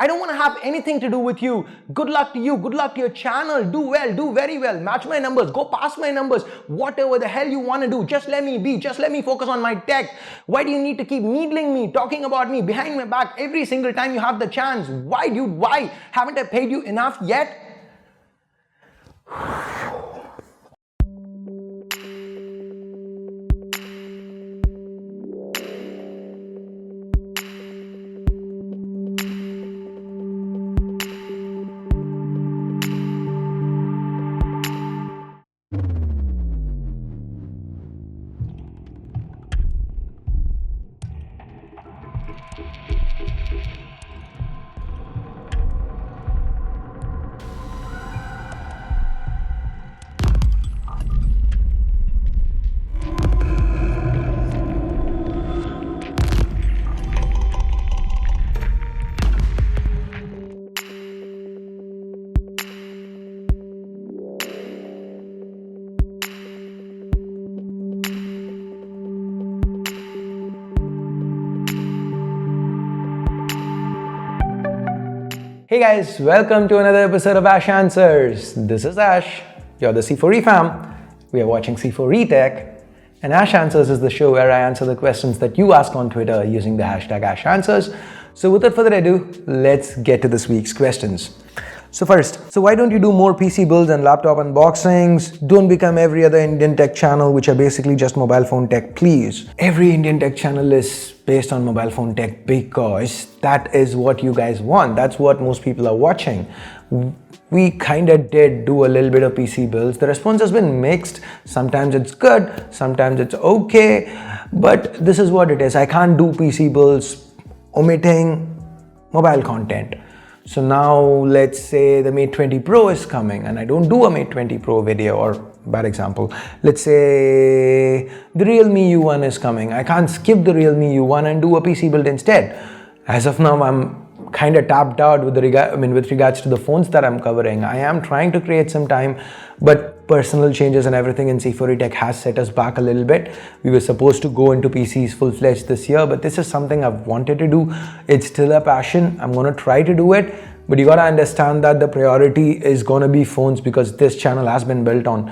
I don't want to have anything to do with you. Good luck to you. Good luck to your channel. Do well. Do very well. Match my numbers. Go past my numbers. Whatever the hell you want to do. Just let me be. Just let me focus on my tech. Why do you need to keep needling me, talking about me behind my back every single time you have the chance? Why, dude? Why? Haven't I paid you enough yet? Hey guys, welcome to another episode of Ash Answers. This is Ash, you're the C4E fam. We are watching C4E Tech, and Ash Answers is the show where I answer the questions that you ask on Twitter using the hashtag Ash Answers. So without further ado, let's get to this week's questions. So first, why don't you do more PC builds and laptop unboxings? Don't become every other Indian tech channel, which are basically just mobile phone tech, please. Every Indian tech channel is based on mobile phone tech because that is what you guys want. That's what most people are watching. We kind of did do a little bit of PC builds. The response has been mixed. Sometimes it's good, sometimes it's okay, but this is what it is. I can't do PC builds omitting mobile content. So now let's say the Mate 20 Pro is coming and I don't do a Mate 20 Pro video, or bad example. Let's say the Realme U1 is coming. I can't skip the Realme U1 and do a PC build instead. As of now, I'm kind of tapped out with regards to the phones that I'm covering. I am trying to create some time, but personal changes and everything in C4E Tech has set us back a little bit. We were supposed to go into PCs full-fledged this year, but this is something I've wanted to do. It's still a passion. I'm going to try to do it, but you got to understand that the priority is going to be phones because this channel has been built on,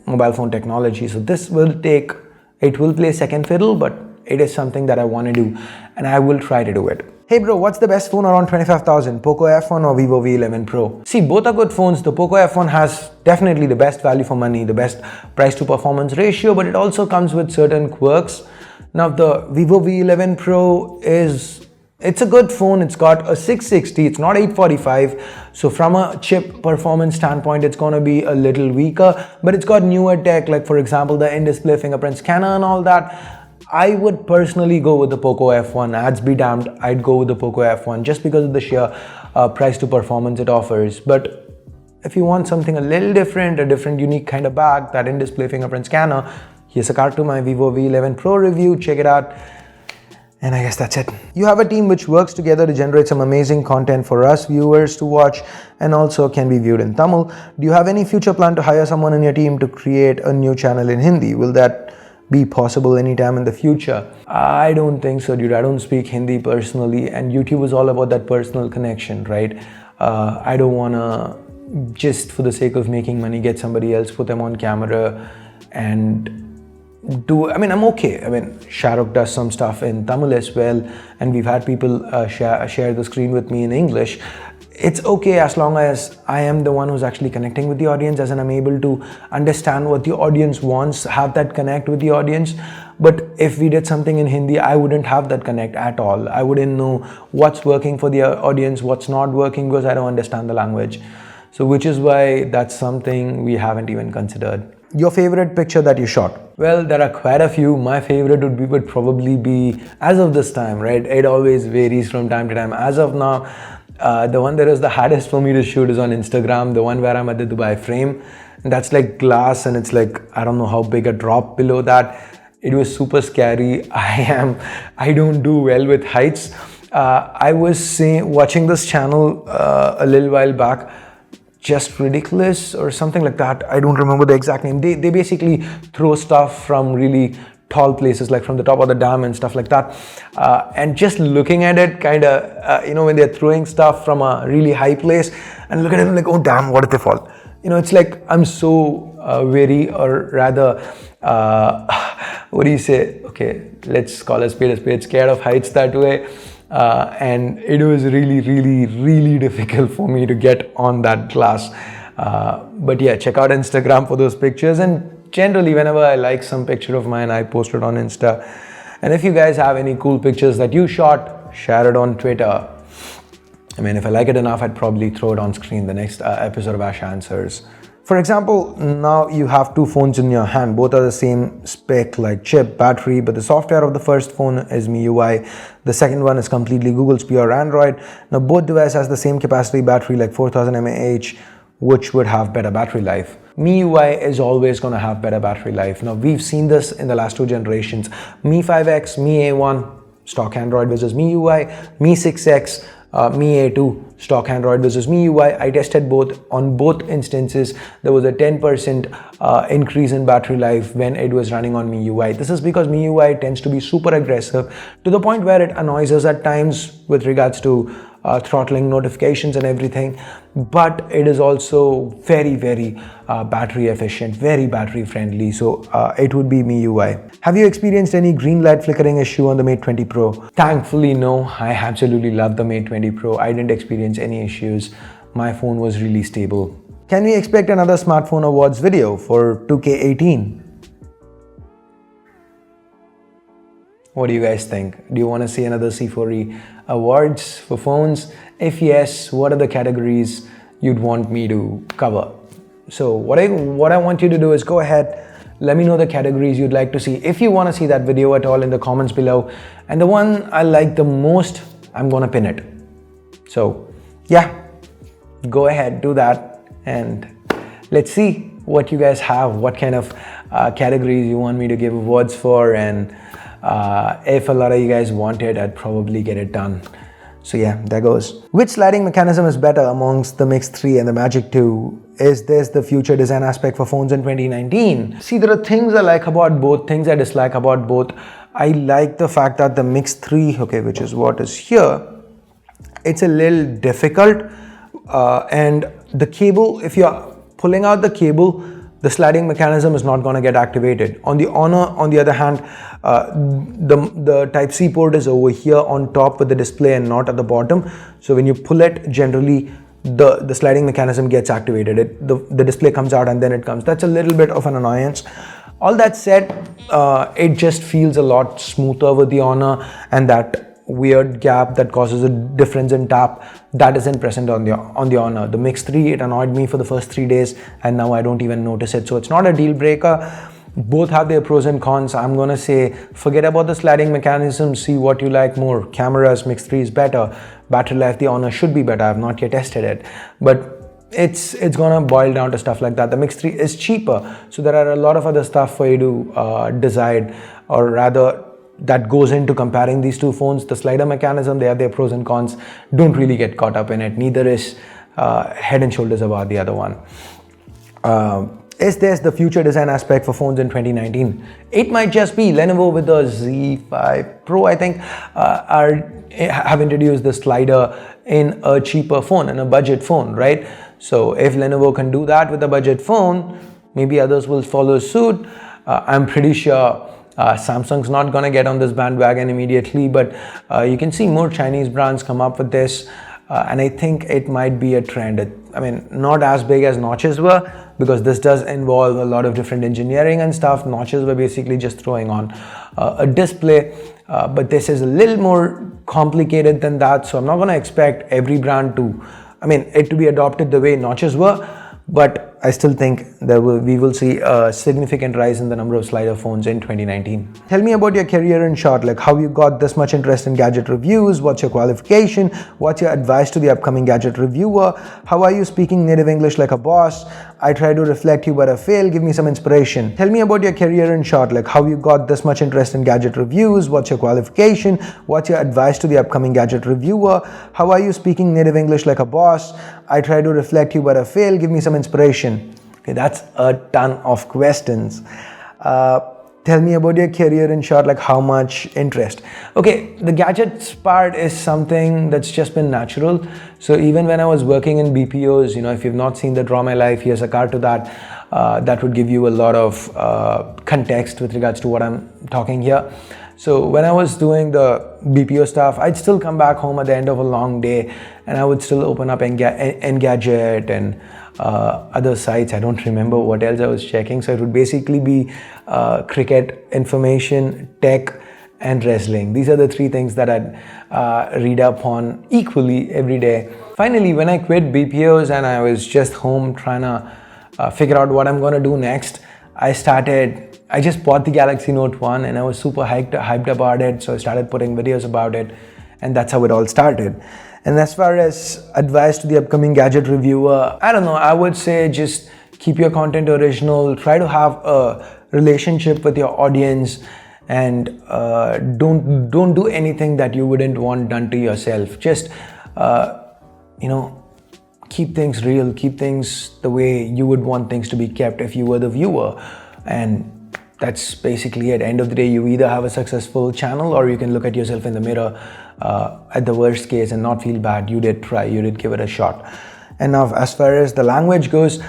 mobile phone technology. So this will play second fiddle, but it is something that I want to do and I will try to do it. Hey bro, what's the best phone around 25,000? Poco F1 or Vivo V11 Pro? See, both are good phones. The Poco F1 has definitely the best value for money, the best price to performance ratio, but it also comes with certain quirks. Now the Vivo V11 Pro it's a good phone. It's got a 660, it's not 845. So from a chip performance standpoint, it's going to be a little weaker, but it's got newer tech, like for example, the in-display fingerprint scanner and all that. I would personally go with the Poco F1. Ads be damned, I'd go with the Poco F1 just because of the sheer price to performance it offers. But if you want something a little different, a different unique kind of bag, that in-display fingerprint scanner, here's a card to my Vivo V11 Pro review, check it out. And I guess that's it. You have a team which works together to generate some amazing content for us viewers to watch and also can be viewed in Tamil. Do you have any future plan to hire someone in your team to create a new channel in Hindi? Will that be possible anytime in the future? I don't think so, dude. I don't speak Hindi personally, and YouTube is all about that personal connection, right? I don't want to, just for the sake of making money, get somebody else, put them on camera and I'm okay. Shahrukh does some stuff in Tamil as well, and we've had people share the screen with me in English. It's okay as long as I am the one who's actually connecting with the audience, as in I'm able to understand what the audience wants, have that connect with the audience. But if we did something in Hindi, I wouldn't have that connect at all. I wouldn't know what's working for the audience, what's not working, because I don't understand the language. So which is why that's something we haven't even considered. Your favorite picture that you shot? Well, there are quite a few. My favorite would probably be, as of this time, right? It always varies from time to time. As of now, the one that is the hardest for me to shoot is on Instagram, the one where I'm at the Dubai frame. And that's like glass, and it's like, I don't know how big a drop below that. It was super scary. I don't do well with heights. I was watching this channel a little while back, Just Ridiculous or something like that. I don't remember the exact name. They basically throw stuff from really tall places, like from the top of the dam and stuff like that. And just looking at it, kind of, when they're throwing stuff from a really high place, and look at it like, oh damn, what if they fall? It's like I'm so wary, or rather, what do you say? Okay, let's call a spade, scared of heights that way. And it was really, really, really difficult for me to get on that glass. But yeah, check out Instagram for those pictures. And generally, whenever I like some picture of mine, I post it on Insta. And if you guys have any cool pictures that you shot, share it on Twitter. I mean, if I like it enough, I'd probably throw it on screen the next episode of Ash Answers. For example, now you have two phones in your hand. Both are the same spec, like chip, battery, but the software of the first phone is MIUI. The second one is completely Google's pure Android. Now both devices has the same capacity battery, like 4000 mAh, which would have better battery life. MIUI is always going to have better battery life. Now we've seen this in the last two generations. Mi 5X, Mi A1, stock Android versus MIUI, Mi 6X, Mi A2, stock Android versus MIUI. I tested both. On both instances, there was a 10% increase in battery life when it was running on MIUI. This is because MIUI tends to be super aggressive to the point where it annoys us at times with regards to throttling notifications and everything, but it is also very, very battery efficient, very battery friendly. So it would be MIUI. Have you experienced any green light flickering issue on the Mate 20 Pro? Thankfully, no. I absolutely love the Mate 20 Pro. I didn't experience any issues. My phone was really stable. Can we expect another smartphone awards video for 2K18? What do you guys think? Do you want to see another C4E awards for phones? If yes, what are the categories you'd want me to cover? So what I want you to do is go ahead, let me know the categories you'd like to see. If you want to see that video at all, in the comments below. And the one I like the most, I'm gonna pin it. So yeah, go ahead, do that, and let's see what you guys have, what kind of categories you want me to give awards for, and if a lot of you guys want it, I'd probably get it done. So yeah, there goes. Which sliding mechanism is better amongst the Mix 3 and the Magic 2? Is this the future design aspect for phones in 2019? See, there are things I like about both, things I dislike about both. I like the fact that the Mix 3, okay, which is what is here, it's a little difficult, and the cable, if you're pulling out the cable, the sliding mechanism is not going to get activated. On the Honor, on the other hand, the Type-C port is over here on top with the display and not at the bottom. So when you pull it, generally the sliding mechanism gets activated. The display comes out and then it comes. That's a little bit of an annoyance. All that said, it just feels a lot smoother with the Honor, and that weird gap that causes a difference in tap, that isn't present on the Honor. The Mix 3, it annoyed me for the first 3 days, and now I don't even notice it. So it's not a deal breaker. Both have their pros and cons. I'm gonna say forget about the sliding mechanism, see what you like more. Cameras, Mix 3 is better. Battery life, the Honor should be better. I've not yet tested it, but it's gonna boil down to stuff like that. The Mix 3 is cheaper, so there are a lot of other stuff for you to decide, or rather that goes into comparing these two phones. The slider mechanism, they have their pros and cons. Don't really get caught up in it. Neither is head and shoulders above the other one. Is this the future design aspect for phones in 2019? It might just be Lenovo with the Z5 Pro, I think, have introduced the slider in a cheaper phone, in a budget phone, right? So if Lenovo can do that with a budget phone, maybe others will follow suit. I'm pretty sure Samsung's not going to get on this bandwagon immediately, but you can see more Chinese brands come up with this, and I think it might be a trend. I mean, not as big as notches were, because this does involve a lot of different engineering and stuff. Notches were basically just throwing on a display, but this is a little more complicated than that. So I'm not going to expect every brand to, it to be adopted the way notches were, but I still think we will see a significant rise in the number of slider phones in 2019. Tell me about your career in short, like how you got this much interest in gadget reviews, what's your qualification, what's your advice to the upcoming gadget reviewer, how are you speaking native English like a boss, I try to reflect you but I fail, give me some inspiration. Tell me about your career in short, like how you got this much interest in gadget reviews, what's your qualification, what's your advice to the upcoming gadget reviewer, how are you speaking native English like a boss, I try to reflect you but I fail, give me some inspiration. Okay, that's a ton of questions. tell me about your career in short, like how much interest. Okay, the gadgets part is something that's just been natural. So even when I was working in BPOs, if you've not seen the Draw My Life, here's a card to that. That would give you a lot of context with regards to what I'm talking here. So when I was doing the BPO stuff, I'd still come back home at the end of a long day and I would still open up Engadget and other sites. I don't remember what else I was checking. So it would basically be cricket, information, tech, and wrestling. These are the three things that I'd read up on equally every day. Finally, when I quit BPOs and I was just home trying to figure out what I'm going to do next, I just bought the Galaxy Note 1 and I was super hyped about it. So I started putting videos about it and that's how it all started. And as far as advice to the upcoming gadget reviewer, I don't know, I would say just keep your content original, try to have a relationship with your audience, and don't do anything that you wouldn't want done to yourself. Just, keep things real, keep things the way you would want things to be kept if you were the viewer. And that's basically it. At the end of the day, you either have a successful channel or you can look at yourself in the mirror at the worst case and not feel bad. You did try, you did give it a shot. And now as far as the language goes,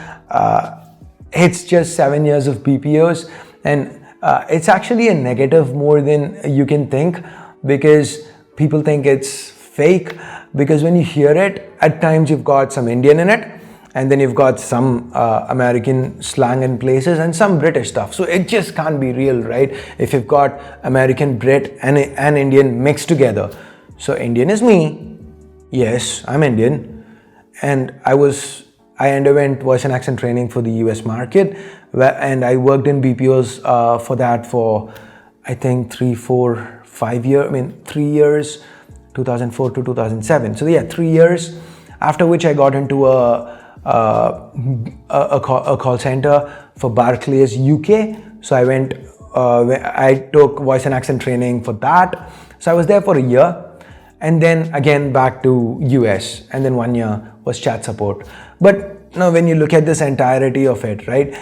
it's just 7 years of BPOs, and it's actually a negative more than you can think, because people think it's fake, because when you hear it, at times you've got some Indian in it, and then you've got some American slang in places and some British stuff. So it just can't be real, right? If you've got American, Brit and Indian mixed together. So Indian is me. Yes, I'm Indian. And I underwent voice and accent training for the US market, and I worked in BPOs for that for, I think 3 years, 2004 to 2007. So yeah, 3 years, after which I got into a call center for Barclays UK. So I took voice and accent training for that. So I was there for a year, and then again back to US, and then 1 year was chat support. But now when you look at this entirety of it, right,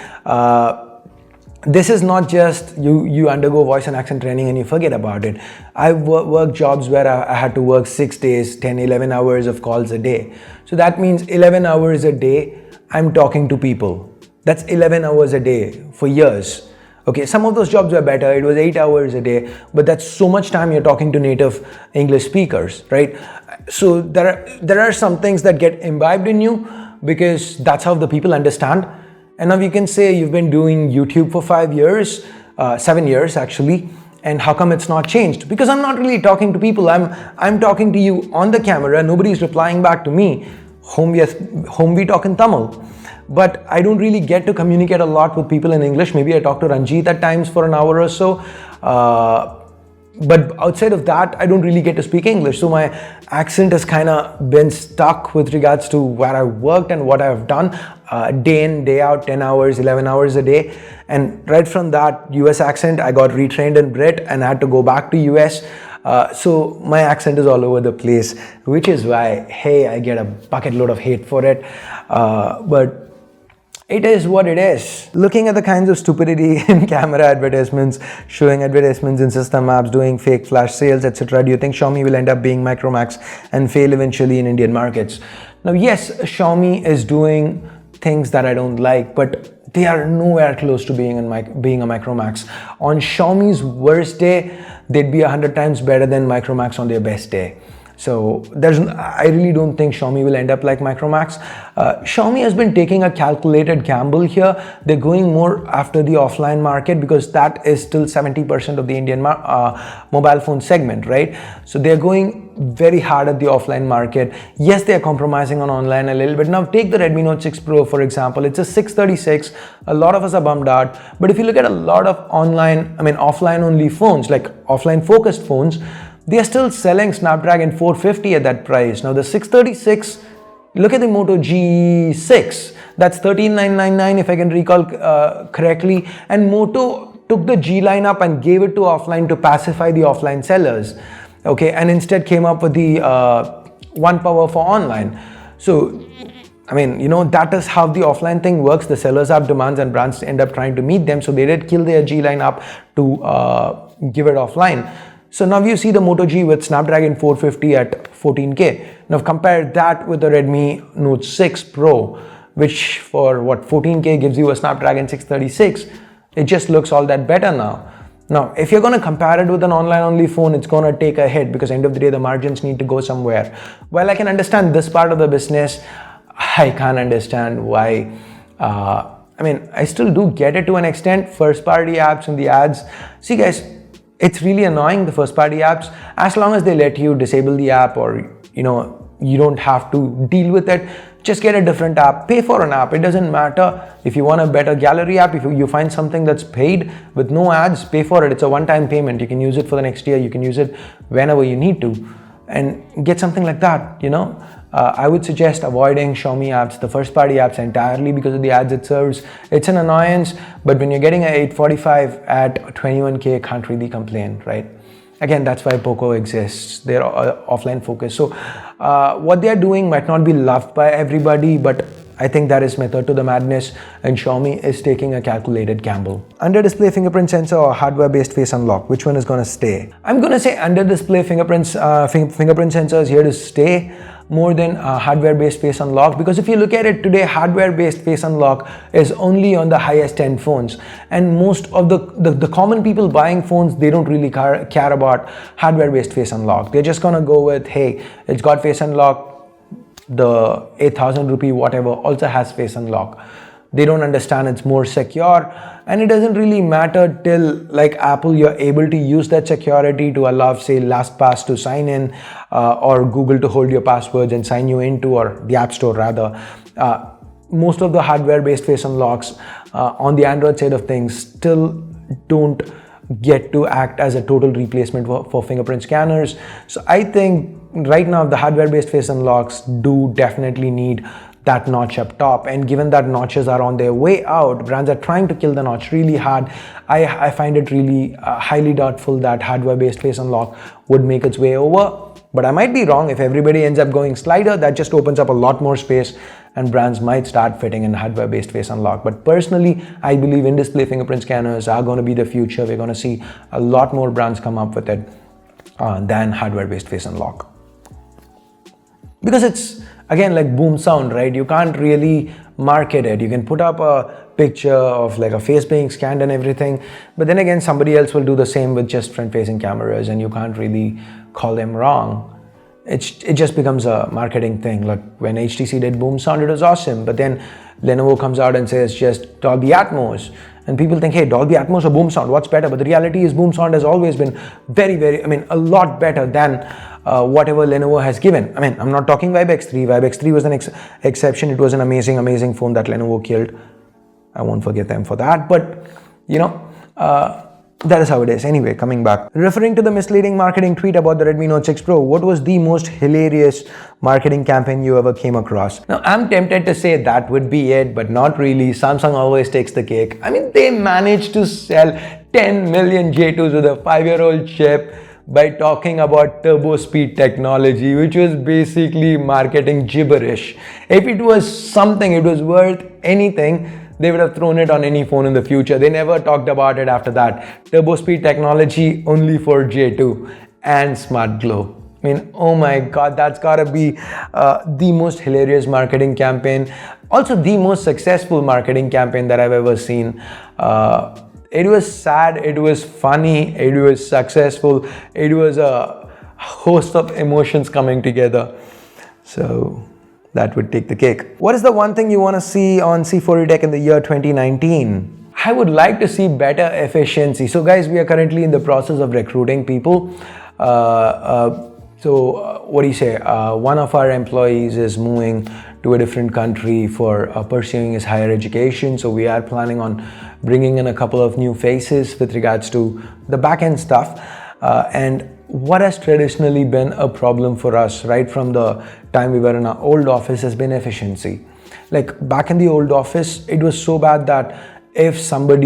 this is not just you undergo voice and accent training and you forget about it. I've worked jobs where I had to work 6 days, 10, 11 hours of calls a day. So that means 11 hours a day I'm talking to people. That's 11 hours a day for years. Okay, some of those jobs were better, it was 8 hours a day, but that's so much time you're talking to native English speakers, right? So there are some things that get imbibed in you because that's how the people understand. And now you can say you've been doing YouTube for 5 years, 7 years actually, and how come it's not changed? Because I'm not really talking to people, I'm talking to you on the camera, nobody's replying back to me. Home we talk in Tamil. But I don't really get to communicate a lot with people in English. Maybe I talk to Ranjit at times for an hour or so. But outside of that, I don't really get to speak English. So my accent has kind of been stuck with regards to where I worked and what I've done day in, day out, 10 hours, 11 hours a day. And right from that US accent, I got retrained in Brit and had to go back to US. So my accent is all over the place, which is why, hey, I get a bucket load of hate for it. But it is what it is. Looking at the kinds of stupidity in camera advertisements, showing advertisements in system apps, doing fake flash sales, etc., do you think Xiaomi will end up being Micromax and fail eventually in Indian markets? Now, yes, Xiaomi is doing things that I don't like, but they are nowhere close to being a Micromax. On Xiaomi's worst day, they'd be 100 times better than Micromax on their best day. So I really don't think Xiaomi will end up like Micromax. Xiaomi has been taking a calculated gamble here. They're going more after the offline market because that is still 70% of the Indian mobile phone segment, right? So they're going very hard at the offline market. Yes, they're compromising on online a little bit. Now take the Redmi Note 6 Pro, for example. It's a 636. A lot of us are bummed out. But if you look at a lot of offline only phones, like offline focused phones, they are still selling Snapdragon 450 at that price. Now the 636, look at the Moto G6, that's 13,999 if I can recall correctly. And Moto took the G line up and gave it to offline to pacify the offline sellers. Okay, and instead came up with the One Power for online. So I mean, that is how the offline thing works. The sellers have demands and brands end up trying to meet them. So they did kill their G line up to give it offline. So now you see the Moto G with Snapdragon 450 at 14K. Now compare that with the Redmi Note 6 Pro, which for 14K gives you a Snapdragon 636. It just looks all that better now. Now, if you're going to compare it with an online-only phone, it's going to take a hit because end of the day, the margins need to go somewhere. While I can understand this part of the business, I can't understand why. I mean, I still do get it to an extent. First-party apps and the ads. See, guys, it's really annoying, the first-party apps. As long as they let you disable the app or, you don't have to deal with it, just get a different app, pay for an app. It doesn't matter. If you want a better gallery app, if you find something that's paid with no ads, pay for it. It's a one-time payment. You can use it for the next year. You can use it whenever you need to and get something like that, I would suggest avoiding Xiaomi apps, the first-party apps entirely because of the ads it serves. It's an annoyance, but when you're getting an 845 at 21K, can't really complain, right? Again, that's why Poco exists. They're offline focused. So what they're doing might not be loved by everybody, but I think that is method to the madness, and Xiaomi is taking a calculated gamble. Under-display fingerprint sensor or hardware-based face unlock, which one is going to stay? I'm going to say under-display fingerprint sensor is here to stay more than hardware-based face unlock, because if you look at it today, hardware-based face unlock is only on the highest end phones, and most of the common people buying phones, they don't really care about hardware-based face unlock. They're just gonna go with, hey, it's got face unlock, the 8,000 rupee whatever also has face unlock. They don't understand it's more secure, and it doesn't really matter till, like Apple, you're able to use that security to allow, say, LastPass to sign in or Google to hold your passwords and sign you into, or the App Store rather. Most of the hardware-based face unlocks on the Android side of things still don't get to act as a total replacement for fingerprint scanners. So I think right now the hardware-based face unlocks do definitely need that notch up top, and given that notches are on their way out, brands are trying to kill the notch really hard. I find it really highly doubtful that hardware-based face unlock would make its way over, but I might be wrong. If everybody ends up going slider, that just opens up a lot more space and brands might start fitting in hardware-based face unlock. But personally, I believe in-display fingerprint scanners are going to be the future. We're going to see a lot more brands come up with it than hardware-based face unlock, because it's, again, like boom sound, right? You can't really market it. You can put up a picture of like a face being scanned and everything, but then again, somebody else will do the same with just front-facing cameras, and you can't really call them wrong. It just becomes a marketing thing. Like when HTC did boom sound, it was awesome, but then Lenovo comes out and says just Dolby Atmos, and people think, hey, Dolby Atmos or boom sound, what's better? But the reality is boom sound has always been a lot better than whatever Lenovo has given. I mean, I'm not talking Vibe X3. Vibe X3 was an exception. It was an amazing phone that Lenovo killed. I won't forget them for that, but that is how it is. Anyway, coming back. Referring to the misleading marketing tweet about the Redmi Note 6 Pro, what was the most hilarious marketing campaign you ever came across? Now, I'm tempted to say that would be it, but not really. Samsung always takes the cake. I mean, they managed to sell 10 million J2s with a 5-year-old chip by talking about turbo speed technology, which was basically marketing gibberish. If it was something, it was worth anything, they would have thrown it on any phone in the future. They never talked about it after that. Turbo speed technology only for J2 and Smart Glow. I mean, oh my God, that's gotta be the most hilarious marketing campaign. Also the most successful marketing campaign that I've ever seen. It was sad, it was funny, it was successful. It was a host of emotions coming together. So that would take the cake. What is the one thing you want to see on C4E Tech in the year 2019? I would like to see better efficiency. So guys, we are currently in the process of recruiting people. What do you say? One of our employees is moving to a different country for pursuing his higher education. So we are planning on bringing in a couple of new faces with regards to the back-end stuff. And what has traditionally been a problem for us right from the time we were in our old office has been efficiency. Like back in the old office, it was so bad that if someone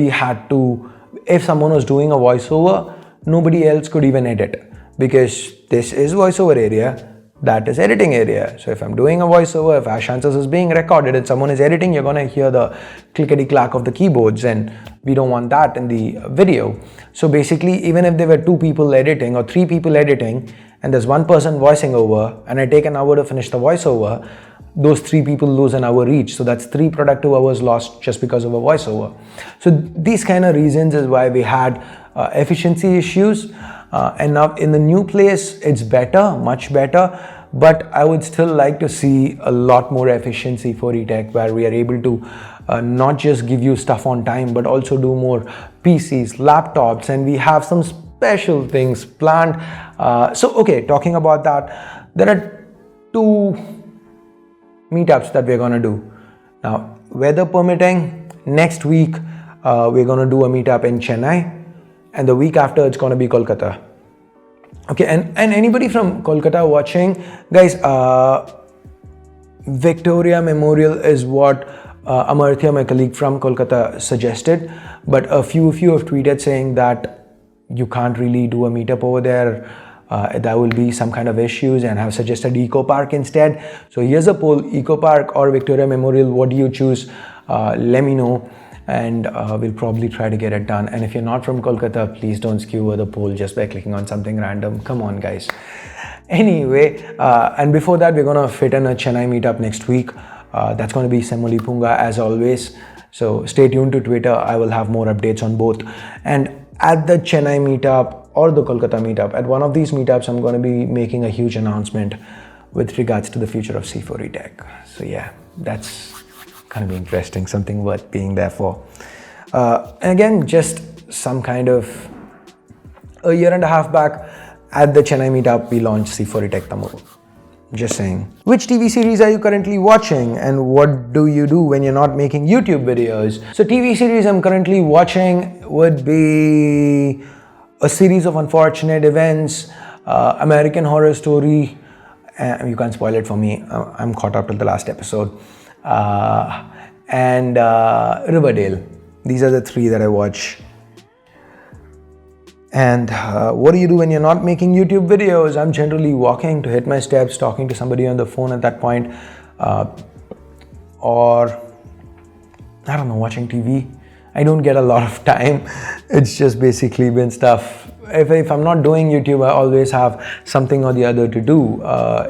was doing a voiceover, nobody else could even edit, because this is voiceover area. that is editing area. So if I'm doing a voiceover, if Ash Answers is being recorded and someone is editing, you're going to hear the clickety clack of the keyboards, and we don't want that in the video. So basically, even if there were 2 people editing or 3 people editing and there's 1 person voicing over and I take an hour to finish the voiceover, those 3 people lose an hour each. So that's 3 productive hours lost just because of a voiceover. So these kind of reasons is why we had efficiency issues. And now in the new place, it's better, much better. But I would still like to see a lot more efficiency for eTech, where we are able to not just give you stuff on time, but also do more PCs, laptops, and we have some special things planned. Okay, talking about that, there are 2 meetups that we're gonna do. Now, weather permitting, next week we're gonna do a meetup in Chennai, and the week after it's gonna be Kolkata. Okay, and anybody from Kolkata watching, guys, Victoria Memorial is what Amartya, my colleague from Kolkata, suggested, but a few have tweeted saying that you can't really do a meetup over there. There will be some kind of issues, and have suggested Eco Park instead. So here's a poll: Eco Park or Victoria Memorial, what do you choose? Let me know, and we'll probably try to get it done. And if you're not from Kolkata, please don't skewer the poll just by clicking on something random. Come on, guys. Anyway, and before that, we're gonna fit in a Chennai meetup next week. That's gonna be Semolipunga as always. So stay tuned to Twitter. I will have more updates on both. And at the Chennai meetup or the Kolkata meetup, at one of these meetups, I'm going to be making a huge announcement with regards to the future of C4 eTech. So yeah, that's going to be interesting, something worth being there for. And again, just some kind of a year and a half back at the Chennai meetup, we launched C4 eTech Tamil. Just saying. Which TV series are you currently watching, and what do you do when you're not making YouTube videos? So TV series I'm currently watching would be a series of unfortunate events, American Horror Story, you can't spoil it for me, I'm caught up till the last episode, and Riverdale. These are the 3 that I watch. And what do you do when you're not making YouTube videos? I'm generally walking to hit my steps, talking to somebody on the phone at that point, or I don't know, watching TV. I don't get a lot of time. It's just basically been stuff. If I'm not doing YouTube, I always have something or the other to do.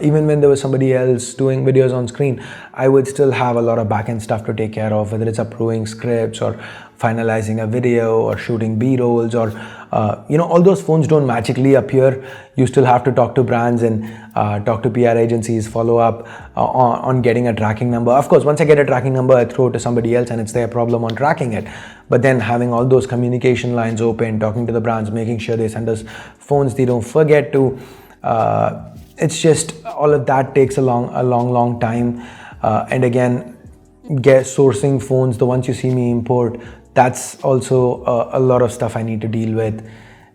Even when there was somebody else doing videos on screen, I would still have a lot of back-end stuff to take care of, whether it's approving scripts or finalizing a video or shooting B-rolls, or all those phones don't magically appear. You still have to talk to brands and talk to PR agencies, follow up on getting a tracking number. Of course, once I get a tracking number, I throw it to somebody else and it's their problem on tracking it. But then having all those communication lines open, talking to the brands, making sure they send us phones they don't forget to, it's just all of that takes a long time. And again, sourcing phones, the ones you see me import, that's also a lot of stuff I need to deal with.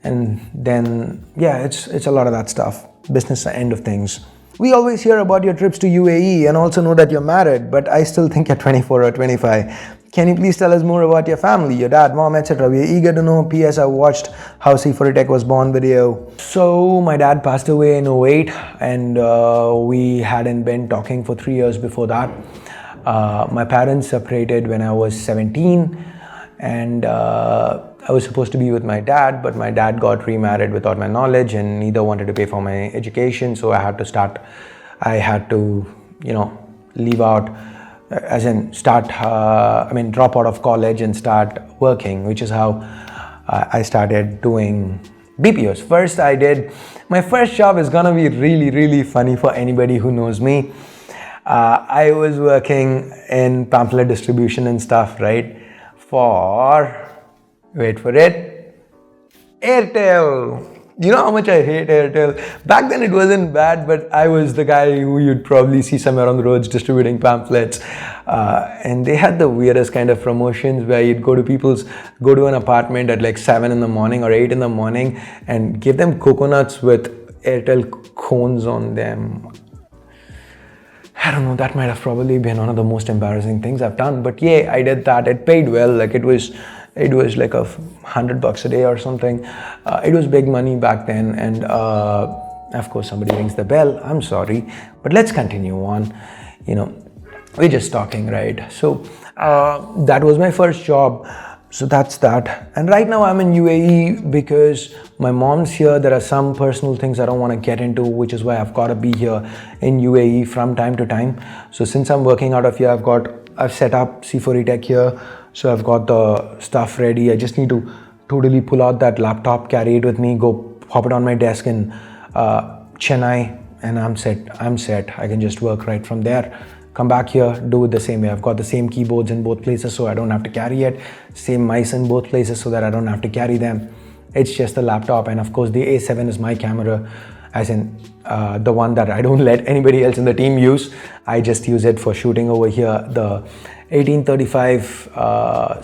And then, yeah, it's a lot of that stuff, business end of things. We always hear about your trips to UAE and also know that you're married, but I still think you're 24 or 25. Can you please tell us more about your family, your dad, mom, etc.? We are eager to know. P.S. I watched How C4 eTech was born video. So my dad passed away in 2008, and we hadn't been talking for 3 years before that. My parents separated when I was 17, and I was supposed to be with my dad, but my dad got remarried without my knowledge, and neither wanted to pay for my education. So I had to leave out, as in drop out of college and start working, which is how I started doing BPOs. First, my first job is gonna be really funny for anybody who knows me. I was working in pamphlet distribution and stuff, right? For, wait for it, Airtel. You know how much I hate Airtel? Back then it wasn't bad, but I was the guy who you'd probably see somewhere on the roads distributing pamphlets. And they had the weirdest kind of promotions where you'd go to an apartment at like 7 in the morning or 8 in the morning and give them coconuts with Airtel cones on them. I don't know, that might have probably been one of the most embarrassing things I've done, but yeah, I did that. It paid well, like it was like $100 a day or something. It was big money back then, and Of course, somebody rings the bell. I'm sorry, but let's continue on. We're just talking, right? So that was my first job. So that's that. And right now I'm in UAE because my mom's here. There are some personal things I don't want to get into, which is why I've got to be here in UAE from time to time. So since I'm working out of here, I've set up C4E Tech here. So I've got the stuff ready. I just need to totally pull out that laptop, carry it with me, go pop it on my desk in Chennai, and I'm set. I can just work right from there. Come back here, do it the same way. I've got the same keyboards in both places, so I don't have to carry it. Same mice in both places, so that I don't have to carry them. It's just the laptop, and of course the A7 is my camera, as in the one that I don't let anybody else in the team use. I just use it for shooting over here. The 1835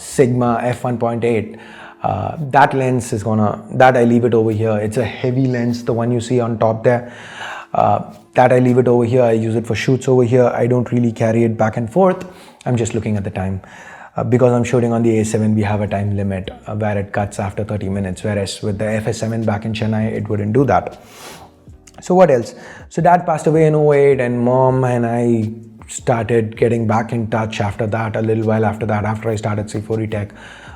Sigma f1.8. That lens is that I leave it over here. It's a heavy lens, the one you see on top there. That I leave it over here. I use it for shoots over here. I don't really carry it back and forth. I'm just looking at the time. Because I'm shooting on the A7, we have a time limit where it cuts after 30 minutes. Whereas with the FS7 back in Chennai, it wouldn't do that. So what else? So dad passed away in 2008, and mom and I started getting back in touch after that, a little while after that, after I started C4E Tech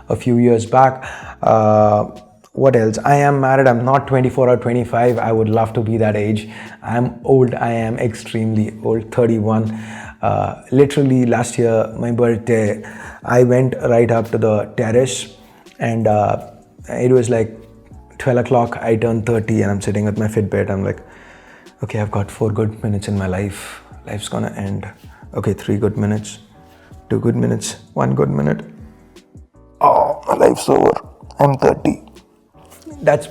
a few years back. What else? I am married. I'm not 24 or 25. I would love to be that age. I'm old. I am extremely old, 31. Literally last year, my birthday, I went right up to the terrace, and it was like 12 o'clock. I turned 30 and I'm sitting with my Fitbit. I'm like, okay, I've got 4 good minutes in my life. Life's gonna end. Okay, 3 good minutes, 2 good minutes, 1 good minute. Oh, my life's over. I'm 30. That's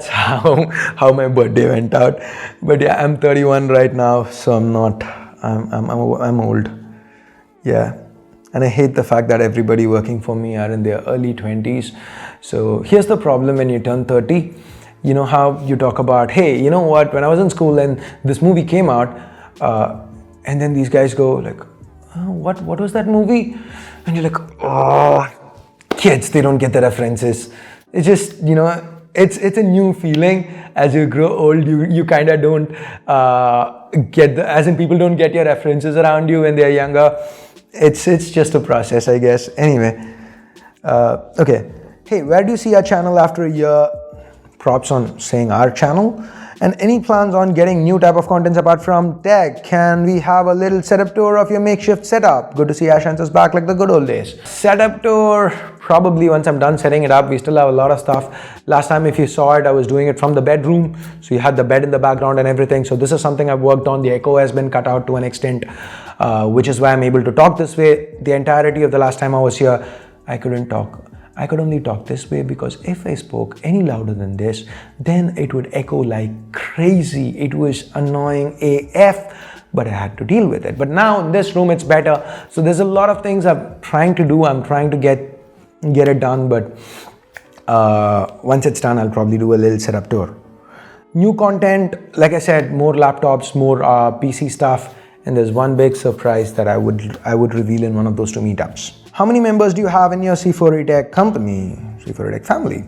how my birthday went out. But yeah, I'm 31 right now, so I'm old. Yeah, and I hate the fact that everybody working for me are in their early 20s. So here's the problem when you turn 30. You know how you talk about, hey, you know what, when I was in school and this movie came out, and then these guys go like, oh, what was that movie? And you're like, oh, kids, they don't get the references. It's just, it's a new feeling. As you grow old, you kind of don't as in people don't get your references around you when they're younger. It's just a process, I guess. Anyway, okay. Hey, where do you see our channel after a year? Props on saying our channel. And any plans on getting new type of contents apart from tech? Can we have a little setup tour of your makeshift setup? Good to see Ash answers back like the good old days. Setup tour, probably once I'm done setting it up. We still have a lot of stuff. Last time, if you saw it, I was doing it from the bedroom. So you had the bed in the background and everything. So this is something I've worked on. The echo has been cut out to an extent, which is why I'm able to talk this way. The entirety of the last time I was here, I couldn't talk. I could only talk this way because if I spoke any louder than this, then it would echo like crazy. It was annoying AF, but I had to deal with it. But now in this room, it's better. So there's a lot of things I'm trying to do. I'm trying to get it done, but once it's done, I'll probably do a little setup tour. New content, like I said, more laptops, more PC stuff, and there's one big surprise that I would reveal in one of those 2 meetups. How many members do you have in your C4E Tech company, C4E Tech family?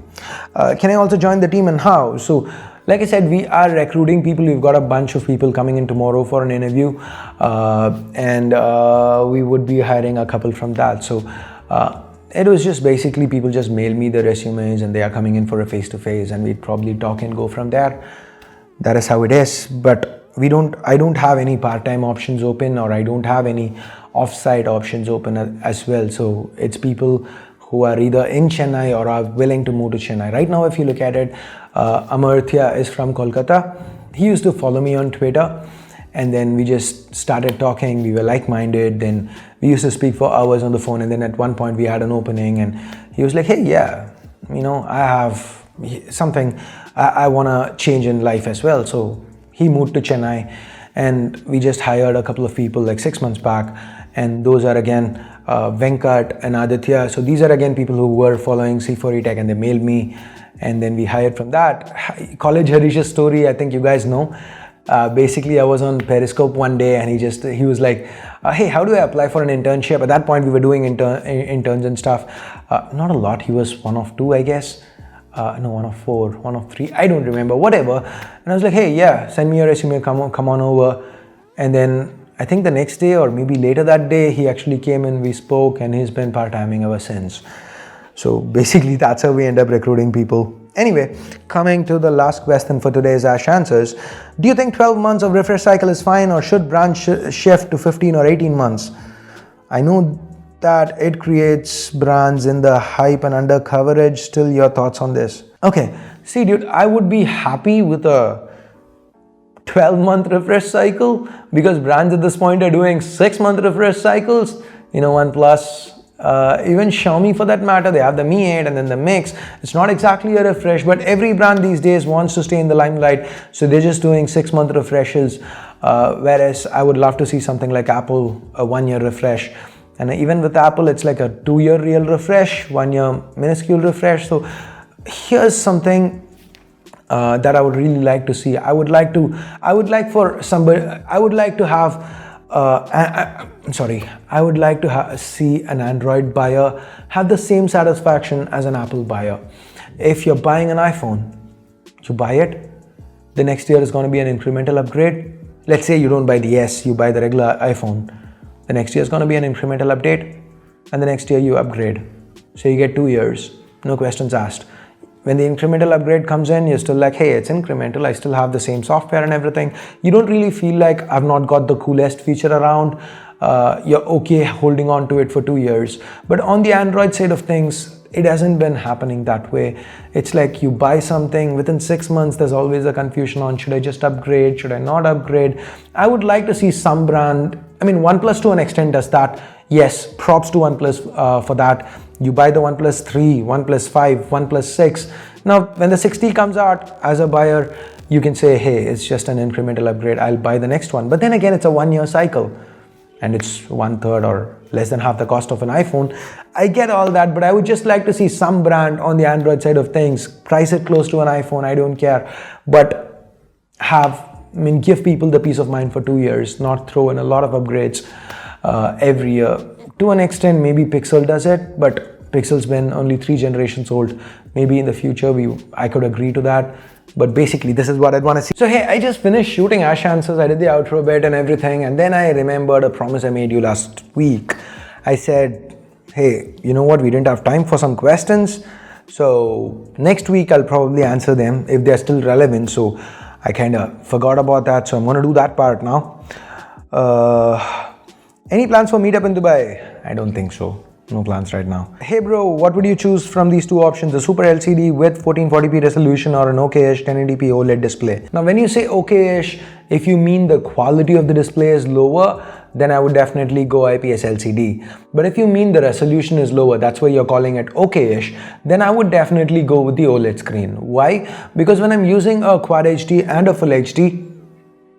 Can I also join the team, and how? So, like I said, we are recruiting people. We've got a bunch of people coming in tomorrow for an interview, and we would be hiring a couple from that. So it was just basically people just mail me the resumes and they are coming in for a face-to-face, and we'd probably talk and go from there. That is how it is. But I don't have any part-time options open, or I don't have any off-site options open as well. So it's people who are either in Chennai or are willing to move to Chennai. Right now, if you look at it, Amartya is from Kolkata. He used to follow me on Twitter, and then we just started talking. We were like-minded. Then we used to speak for hours on the phone, and then at one point we had an opening, and he was like, hey, yeah, I have something I want to change in life as well. So he moved to Chennai, and we just hired a couple of people like 6 months back, and those are again Venkat and Aditya. So these are again people who were following C4E Tech, and they mailed me, and then we hired from that. College Harish's story, I think you guys know. Basically, I was on Periscope one day, and he was like, hey, how do I apply for an internship? At that point, we were doing interns and stuff. Not a lot. He was one of 2, I guess. no, one of four, one of three, I don't remember, whatever. And I was like, hey, yeah, send me your resume, come on over. And then I think the next day or maybe later that day, he actually came and we spoke, and he's been part-timing ever since. So basically that's how we end up recruiting people. Anyway, coming to the last question for today's Ash Answers. Do you think 12 months of refresh cycle is fine, or should brands shift to 15 or 18 months? I know that it creates brands in the hype and under coverage. Still, your thoughts on this? Okay, see dude, I would be happy with a 12-month refresh cycle, because brands at this point are doing 6-month refresh cycles. OnePlus, even Xiaomi for that matter, they have the Mi 8 and then the Mix. It's not exactly a refresh, but every brand these days wants to stay in the limelight, so they're just doing 6-month refreshes, whereas I would love to see something like Apple, a 1-year refresh. And even with Apple, it's like a 2-year real refresh, 1-year minuscule refresh. So here's something that I would really like to see. I would like to see an Android buyer have the same satisfaction as an Apple buyer. If you're buying an iPhone, you buy it, the next year is going to be an incremental upgrade. Let's say you don't buy the S, you buy the regular iPhone. The next year is going to be an incremental update, and the next year you upgrade. So you get 2 years, no questions asked. When the incremental upgrade comes in, you're still like, hey, it's incremental, I still have the same software and everything. You don't really feel like I've not got the coolest feature around. You're okay holding on to it for 2 years. But on the Android side of things, it hasn't been happening that way. It's like you buy something, within 6 months, there's always a confusion on, should I just upgrade, should I not upgrade? I would like to see some brand, OnePlus to an extent does that. Yes, props to OnePlus for that. You buy the OnePlus 3, OnePlus 5, OnePlus 6. Now, when the 6T comes out, as a buyer, you can say, hey, it's just an incremental upgrade, I'll buy the next one. But then again, it's a 1-year cycle, and it's 1/3 or less than half the cost of an iPhone. I get all that, but I would just like to see some brand on the Android side of things, price it close to an iPhone, I don't care, but give people the peace of mind for 2 years, not throw in a lot of upgrades every year. To an extent, maybe Pixel does it, but Pixel's been only 3 generations old. Maybe in the future, I could agree to that. But basically, this is what I'd want to see. So hey, I just finished shooting Ash Answers. I did the outro bit and everything. And then I remembered a promise I made you last week. I said, hey, you know what? We didn't have time for some questions. So next week, I'll probably answer them if they're still relevant. So I kind of forgot about that. So I'm going to do that part now. Any plans for meetup in Dubai? I don't think so. No plans right now. Hey bro, what would you choose from these two options? A Super LCD with 1440p resolution or an okay-ish 1080p OLED display? Now when you say okay-ish, if you mean the quality of the display is lower, then I would definitely go IPS LCD. But if you mean the resolution is lower, that's why you're calling it okay-ish, then I would definitely go with the OLED screen. Why? Because when I'm using a Quad HD and a Full HD,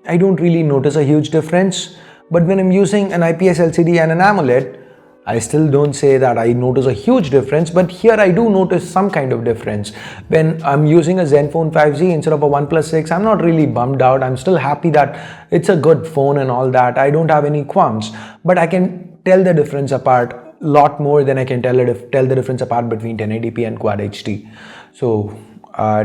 I don't really notice a huge difference. But when I'm using an IPS LCD and an AMOLED, I still don't say that I notice a huge difference, but here I do notice some kind of difference. When I'm using a Zenfone 5G instead of a OnePlus 6, I'm not really bummed out. I'm still happy that it's a good phone and all that. I don't have any qualms, but I can tell the difference apart a lot more than I can tell the difference apart between 1080p and Quad HD. So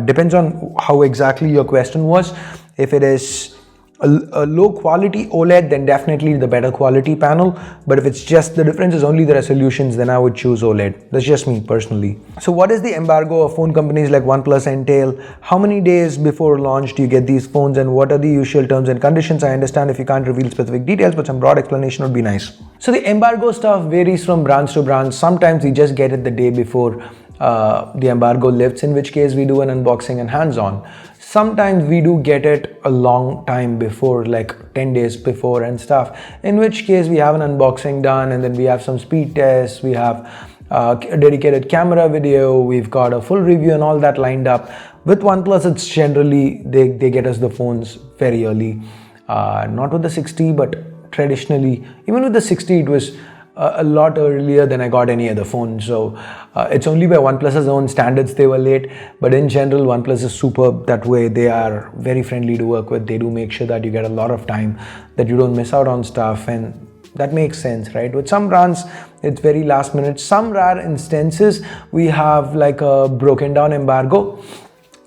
depends on how exactly your question was. If it is a low quality OLED, then definitely the better quality panel. But if it's just the difference is only the resolutions, then I would choose OLED. That's just me personally. So what is the embargo of phone companies like OnePlus entail? How many days before launch do you get these phones, and what are the usual terms and conditions? I understand if you can't reveal specific details, but some broad explanation would be nice. So the embargo stuff varies from brands to brands. Sometimes we just get it the day before the embargo lifts, in which case we do an unboxing and hands-on. Sometimes we do get it a long time before, like 10 days before and stuff, in which case we have an unboxing done, and then we have some speed tests, we have a dedicated camera video, we've got a full review and all that lined up. With OnePlus, it's generally, they get us the phones very early. Not with the 60, but traditionally, even with the 60, it was a lot earlier than I got any other phone. So it's only by OnePlus's own standards they were late, but in general OnePlus is superb that way. They are very friendly to work with. They do make sure that you get a lot of time, that you don't miss out on stuff, and That makes sense, right? With some brands, it's very last minute. Some rare instances, we have like a broken down embargo.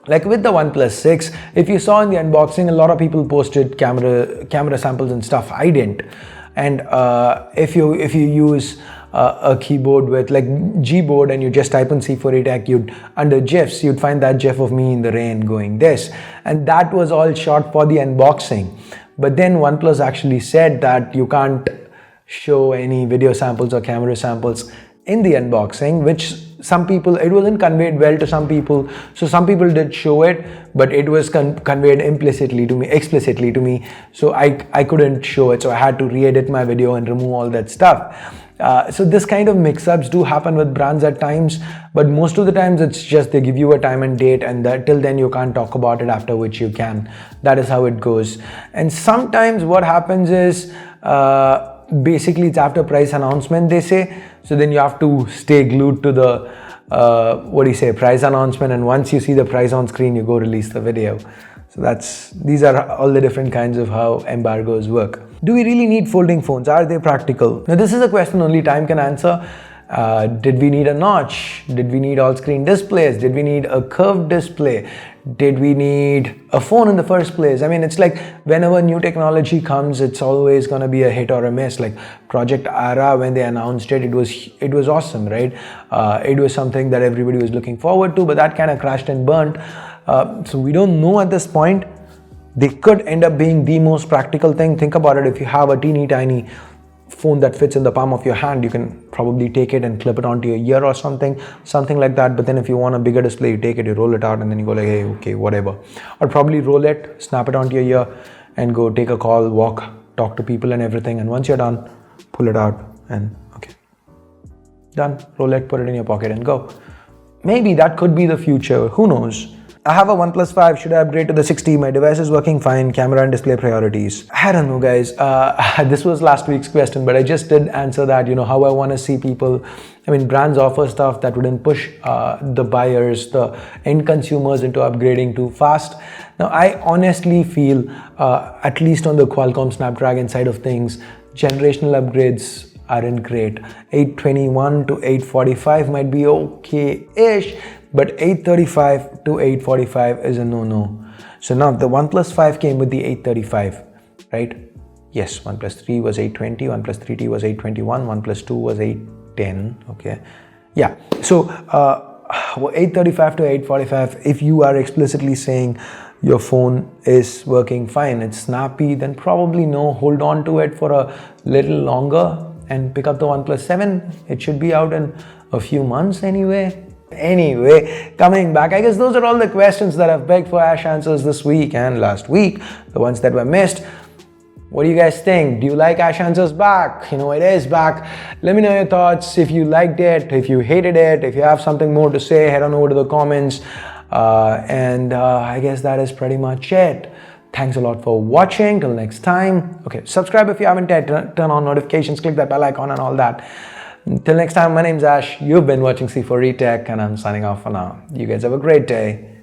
Like with the OnePlus 6, if you saw in the unboxing, a lot of people posted camera samples and stuff. I didn't. And if you use a keyboard with like Gboard and you just type in C4E Tech, under GIFs, you'd find that GIF of me in the rain going this. And that was all shot for the unboxing. But then OnePlus actually said that you can't show any video samples or camera samples in the unboxing, which some people, it wasn't conveyed well to some people. So some people did show it, but it was conveyed explicitly to me. So I couldn't show it. So I had to re-edit my video and remove all that stuff. So this kind of mix-ups do happen with brands at times, but most of the times it's just they give you a time and date, and till then you can't talk about it, after which you can. That is how it goes. And sometimes what happens is, basically it's after price announcement, they say. So then you have to stay glued to the price announcement, and once you see the price on screen, you go release the video. So these are all the different kinds of how embargoes work. Do we really need folding phones? Are they practical? Now this is a question only time can answer. Did we need a notch? Did we need all screen displays? Did we need a curved display? Did we need a phone in the first place? I mean, it's like whenever new technology comes, it's always going to be a hit or a miss. Like Project Ara, when they announced it, it was awesome, right? It was something that everybody was looking forward to, but that kind of crashed and burned. So we don't know at this point. They could end up being the most practical thing. Think about it. If you have a teeny tiny phone that fits in the palm of your hand, you can probably take it and clip it onto your ear or something like that. But then if you want a bigger display, you take it, you roll it out, and then you go like, hey, okay, whatever. Or probably roll it, snap it onto your ear, and go take a call, walk, talk to people and everything. And once you're done, pull it out and okay, done. Roll it, put it in your pocket and go. Maybe that could be the future. Who knows? I have a OnePlus 5. Should I upgrade to the 60? My device is working fine. Camera and display priorities. I don't know, guys. This was last week's question, but I just did answer that. You know, how I want to see people. I mean, brands offer stuff that wouldn't push the buyers, the end consumers into upgrading too fast. Now, I honestly feel, at least on the Qualcomm Snapdragon side of things, generational upgrades aren't great. 821 to 845 might be okay-ish, but 835 to 845 is a no-no. So now the OnePlus 5 came with the 835, right? Yes, OnePlus 3 was 820, OnePlus 3T was 821, OnePlus 2 was 810, okay? Yeah, so 835 to 845, if you are explicitly saying your phone is working fine, it's snappy, then probably no, hold on to it for a little longer and pick up the OnePlus 7. It should be out in a few months anyway. Anyway, coming back, I guess those are all the questions that I've begged for Ash Answers this week and last week, the ones that were missed. What do you guys think? Do you like Ash Answers back? You know, it is back. Let me know your thoughts. If you liked it, if you hated it, if you have something more to say, head on over to the comments. I guess that is pretty much it. Thanks a lot for watching. Till next time. Okay, subscribe if you haven't yet. Turn on notifications, click that bell icon and all that. Till next time, my name's Ash. You've been watching C4E Tech, and I'm signing off for now. You guys have a great day.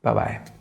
Bye-bye.